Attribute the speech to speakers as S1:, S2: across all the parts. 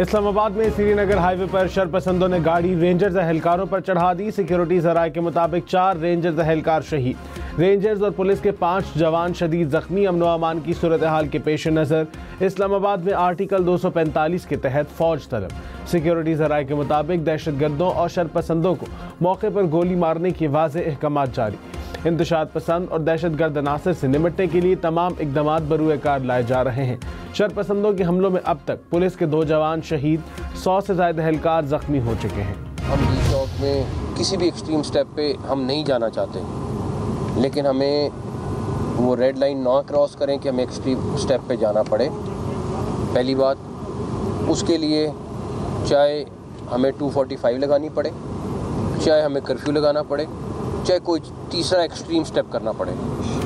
S1: इस्लामाबाद में श्रीनगर हाईवे पर शरपसंदों ने गाड़ी रेंजर्स एहलकारों पर चढ़ा दी। सिक्योरिटी जराये के मुताबिक 4 रेंजर्स एहलकार शहीद। रेंजर्स और पुलिस के 5 जवान शदीद जख्मी। अमन व अमान की सूरत हाल के पेश नज़र इस्लामाबाद में आर्टिकल 245 के तहत फौज तलब। सिक्योरिटी जराये के मुताबिक दहशतगर्दों और शरपसंदों को मौके पर गोली मारने के वाज़ेह अहकाम जारी। इंतशाद पसंद और दहशतगर्द अनासर से निपटने के लिए तमाम इक़दामात बरूए कार लाए जा रहे हैं। शरपसंदों के हमलों में अब तक पुलिस के 2 जवान शहीद, 100 से ज़ायद एहलकार जख्मी हो चुके हैं।
S2: हम डी चौक में किसी भी एक्सट्रीम स्टेप पे हम नहीं जाना चाहते, लेकिन हमें वो रेड लाइन ना क्रॉस करें कि हमें एक्सट्रीम स्टेप पे जाना पड़े। पहली बात, उसके लिए चाहे हमें 245 लगानी पड़े, चाहे हमें कर्फ्यू लगाना पड़े, चाहे कोई तीसरा एक्सट्रीम स्टेप करना पड़े,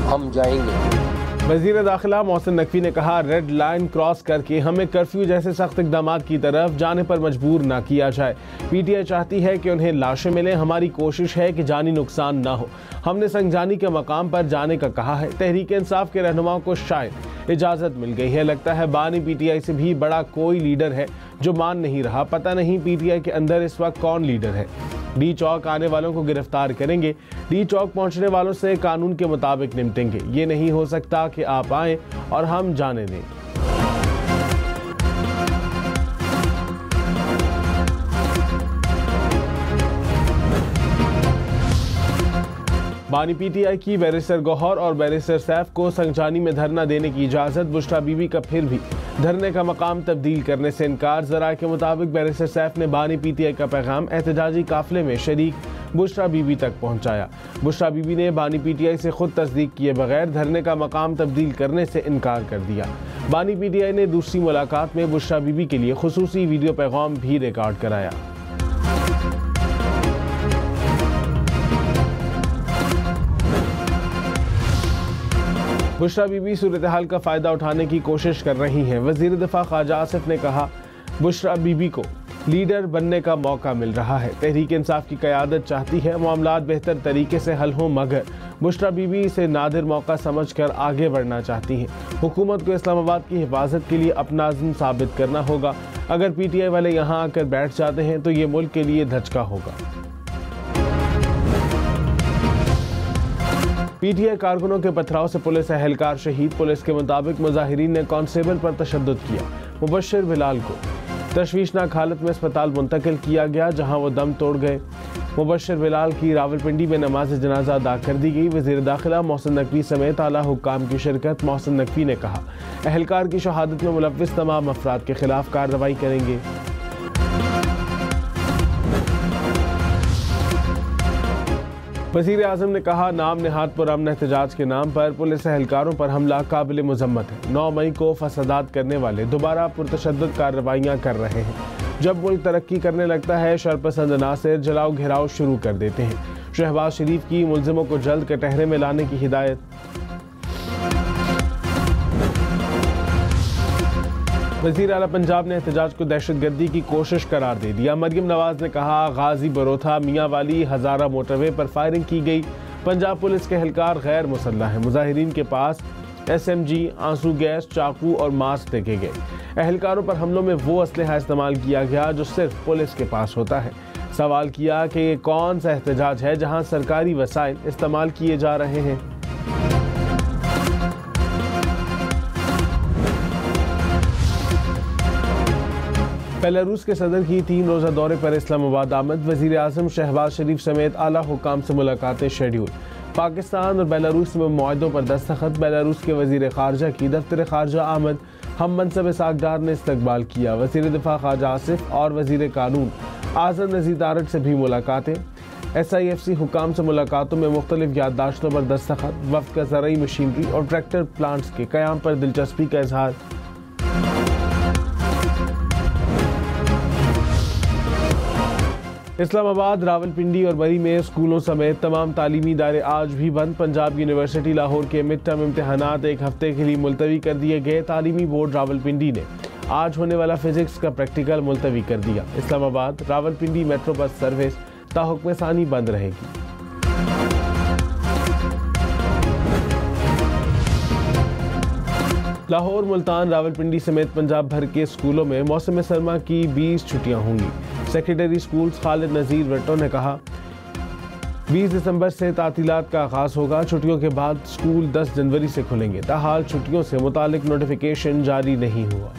S2: हम जाएंगे।
S1: वज़ीर दाखिला मोहसिन नकवी ने कहा, रेड लाइन क्रॉस करके हमें कर्फ्यू जैसे सख्त इक़दामात की तरफ जाने पर मजबूर ना किया जाए। पीटीआई चाहती है कि उन्हें लाशें मिलें। हमारी कोशिश है कि जानी नुकसान ना हो। हमने संगजानी के मकाम पर जाने का कहा है। तहरीक इंसाफ के रहनुमाओं को शायद इजाज़त मिल गई है। लगता है बानी पीटीआई से भी बड़ा कोई लीडर है जो मान नहीं रहा। पता नहीं पीटीआई के अंदर इस वक्त कौन लीडर है। डी चौक आने वालों को गिरफ्तार करेंगे। डी चौक पहुंचने वालों से कानून के मुताबिक निपटेंगे। ये नहीं हो सकता कि आप आएं और हम जाने दें। बानी पीटीआई की बैरिस्टर गौहर और बैरिस्टर सैफ को संगजानी में धरना देने की इजाज़त। बुशरा बीबी का फिर भी धरने का मकाम तब्दील करने से इनकार। ज़राए के मुताबिक बैरिस्टर सैफ ने बानी पीटीआई का पैगाम एहतजाजी काफिले में शरीक बुशरा बीबी तक पहुंचाया। बुशरा बीबी ने बानी पीटीआई से खुद तस्दीक किए बगैर धरने का मकाम तब्दील करने से इनकार कर दिया। बानी पीटीआई ने दूसरी मुलाकात में बुशरा बीबी के लिए खुसूसी वीडियो पैगाम भी रिकॉर्ड कराया। बुशरा बीबी सूरत हाल का फ़ायदा उठाने की कोशिश कर रही हैं। वज़ीर दिफा ख्वाजा आसिफ ने कहा, बुशरा बीबी को लीडर बनने का मौका मिल रहा है। तहरीक इंसाफ की क़यादत चाहती है मामलात बेहतर तरीके से हल हों, मगर बुशरा बीबी इसे नादिर मौका समझकर आगे बढ़ना चाहती हैं। हुकूमत को इस्लामाबाद की हिफाजत के लिए अपना अज़्म साबित करना होगा। अगर पीटीआई वाले यहाँ आकर बैठ जाते हैं तो ये मुल्क के लिए धचका होगा। पीटीआई कारकुनों के पथराव से पुलिस एहलकार शहीद। पुलिस के मुताबिक मुजाहिरीन ने कांस्टेबल पर तशद्दुद किया। मुबश्शिर बिलाल को तशवीशनाक हालत में अस्पताल मुंतकिल किया गया, जहां वो दम तोड़ गए। मुबश्शिर बिलाल की रावलपिंडी में नमाज जनाजा अदा कर दी गई। वज़ीर दाखिला मोहसिन नकवी समेत आला हुक्काम की शिरकत। मोहसिन नकवी ने कहा, एहलकार की शहादत में मुलव्विस तमाम अफराद के खिलाफ कार्रवाई करेंगे। वज़ीर आज़म ने कहा, नाम नेहाद पुरअमन एहतजाज के नाम पर पुलिस एहलकारों पर हमला काबिल मुज़म्मत है। 9 मई को फसादात करने वाले दोबारा पुरतशद्दुद कार्रवाइयाँ कर रहे हैं। जब मुल्क तरक्की करने लगता है, शरपसंद अनासर जलाओ घेराव शुरू कर देते हैं। शहबाज शरीफ की मुल्ज़िमों को जल्द कटहरे में लाने की हिदायत। वज़ीर आला पंजाब ने एहतजाज को दहशतगर्दी की कोशिश करार दे दिया। मरियम नवाज ने कहा, गाजी बरोथा मियाँ वाली हज़ारा मोटरवे पर फायरिंग की गई। पंजाब पुलिस के एहलकार गैर मुसल्लह हैं। मुजाहिरीन के पास SMG, आंसू गैस, चाकू और मास्क देखे गए। एहलकारों पर हमलों में वो असलहा इस्तेमाल किया गया जो सिर्फ पुलिस के पास होता है। सवाल किया कि ये कौन सा एहतजाज है जहाँ सरकारी वसाइल इस्तेमाल किए जा रहे हैं। बेलारूस के सदर की 3 रोज़ा दौरे पर इस्लामाबाद आमद। वज़ीर आज़म शहबाज शरीफ समेत आला हुक्काम से मुलाकातें शेड्यूल। पाकिस्तान और बेलारूस में मुआहदों पर दस्तखत। बेलारूस के वज़ीर ख़ारजा की दफ्तर ख़ारजा आमद। हम मनसब सागदार ने इस्तकबाल किया। वज़ीर दिफा ख्वाजा आसिफ और वज़ीर कानून आज़म नज़ीर तारड़ से भी मुलाकातें। SIFC हुक्काम से मुलाकातों में मुख्तलिफ याददाश्तों पर दस्तखत। वफ़द का ज़रई मशीनरी और ट्रैक्टर प्लांट्स के क़याम पर दिलचस्पी का इजहार। इस्लामाबाद, रावलपिंडी और बरी में स्कूलों समेत तमाम तालीमी इदारे आज भी बंद। पंजाब यूनिवर्सिटी लाहौर के मिड टर्म इम्तहानात 1 हफ्ते के लिए मुलतवी कर दिए गए। तालीमी बोर्ड रावलपिंडी ने आज होने वाला फिजिक्स का प्रैक्टिकल मुलतवी कर दिया। Islamabad Rawalpindi metro bus service ताहुक्म सानी बंद रहेगी। लाहौर, मुल्तान, रावलपिंडी समेत पंजाब भर के स्कूलों में मौसम सरमा की 20 छुट्टियां होंगी। सेक्रेटरी स्कूल्स खालिद नज़ीर वट्टो ने कहा 20 दिसंबर से तातीलात का आगाज होगा। छुट्टियों के बाद स्कूल 10 जनवरी से खुलेंगे। ताहाल छुट्टियों से मुतालिक नोटिफिकेशन जारी नहीं हुआ।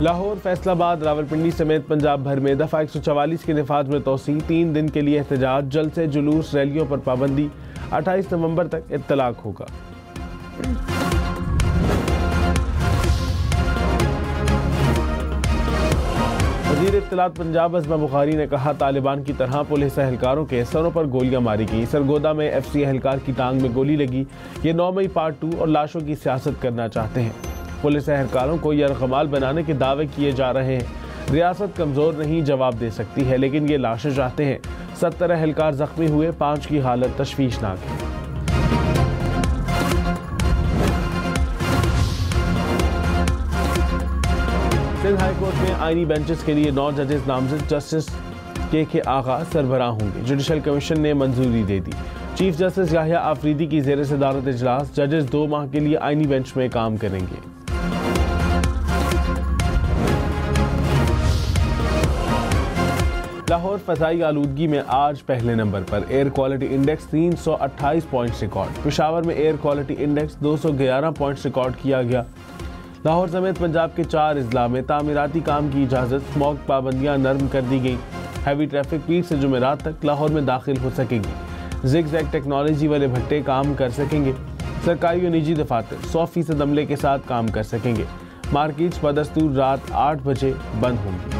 S1: लाहौर, फैसलाबाद, रावलपिंडी समेत पंजाब भर में दफ़ा 144 के नफाज में तोसी। 3 दिन के लिए एहतजाज, जलसे, जुलूस, रैलियों पर पाबंदी। 28 नवंबर तक इत्तलाक होगा। वज़ीर इत्तलात पंजाब अज़मा बुखारी ने कहा तालिबान की तरह पुलिस एहलकारों के सरों पर गोलियां मारी गई। सरगोदा में FC एहलकार की टांग में गोली लगी। ये 9 मई पार्ट 2 और लाशों की सियासत करना चाहते हैं। पुलिस एहलकारों को यरगमाल बनाने के दावे किए जा रहे हैं। रियासत कमज़ोर नहीं, जवाब दे सकती है, लेकिन ये लाशें चाहते हैं। 70 एहलकार जख्मी हुए, 5 की हालत तशवीशनाक है। सिंध हाई कोर्ट में आईनी बेंचेस के लिए 9 जजेस नामजद। जस्टिस के आगा सरबराह होंगे। जुडिशल कमीशन ने मंजूरी दे दी। चीफ जस्टिस याहिया आफरीदी की ज़ेर सदारत इजलास। जजेस 2 माह के लिए आईनी बेंच में काम करेंगे। लाहौर फ़ज़ाई आलूदगी में आज पहले नंबर पर। Air quality index 328 points record. Peshawar में air quality index 211 points record किया गया। लाहौर समेत पंजाब के 4 अजला में तामीराती काम की इजाज़त। स्मॉग पाबंदियाँ नरम कर दी गई। हैवी ट्रैफिक पीर से जुमेरात तक लाहौर में दाखिल हो सकेगी। ज़िग-ज़ैग टेक्नोलॉजी वाले भट्टे काम कर सकेंगे। सरकारी और निजी दफातर 100% अमले के साथ काम कर सकेंगे। मार्केट्स बदस्तूर रात 8 बजे बंद होंगी।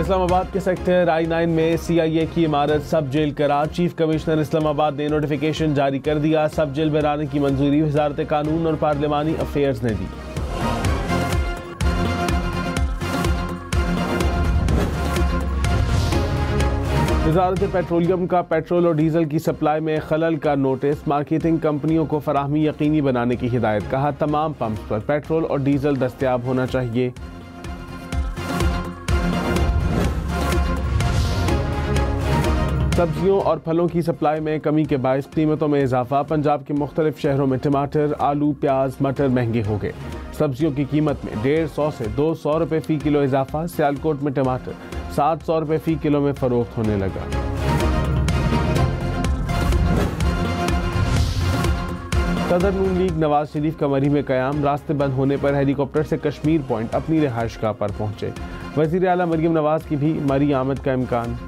S1: इस्लामाबाद के सेक्टर I-9 में CIA की इमारत सब जेल करार। चीफ कमिश्नर इस्लामाबाद ने नोटिफिकेशन जारी कर दिया। सब जेल बनाने की मंजूरी वजारत कानून और पार्लिमानी अफेयर्स ने दी। वजारत पेट्रोलियम का पेट्रोल और डीजल की सप्लाई में खलल का नोटिस। मार्केटिंग कंपनियों को फराहमी यकीनी बनाने की हिदायत। कहा तमाम पंप्स पर पेट्रोल और डीजल दस्तयाब होना चाहिए। सब्जियों और फलों की सप्लाई में कमी के बायस कीमतों में इजाफा। पंजाब के मुख्तलिफ शहरों में टमाटर, आलू, प्याज, मटर महंगे हो गए। सब्जियों की कीमत में 150 से 200 रुपये फ़ी किलो इजाफा। सियालकोट में टमाटर 700 रुपये फ़ी किलो में फ़रोख्त होने लगा। सदर नून लीग नवाज शरीफ का मरी में क़याम। रास्ते बंद होने पर हेलीकॉप्टर से कश्मीर पॉइंट अपनी रिहाइशगाह पर पहुंचे। वज़ीर आला मरियम नवाज की भी मरी आमद का इम्कान।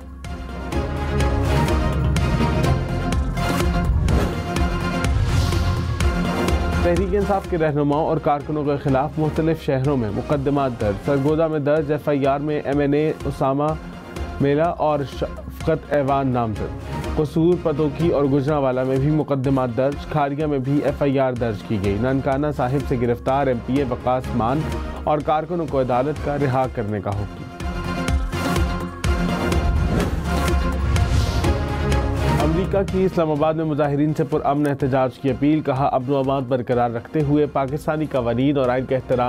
S1: तहरीक इंसाफ के रहनुमाओं और कारकुनों के खिलाफ मुख्तलिफ शहरों में मुकदमात दर्ज। सरगोदा में दर्ज FIR में MNA उसामा मेला और शफकत ऐवान नामजद। कसूर, पतोकी और गुजरांवाला में भी मुकदमात दर्ज। खारिया में भी FIR दर्ज की गई। ननकाना साहिब से गिरफ्तार MPA वकास मान और कारकुनों को अदालत का रिहा करने का हुक्म। अमेरिका की इस्लामाबाद में मुजाहिरीन से पुरअमन एहतजाज की अपील। कहा अमन व अमान बरकरार रखते हुए पाकिस्तानी कवानीन और आइन का एहतराम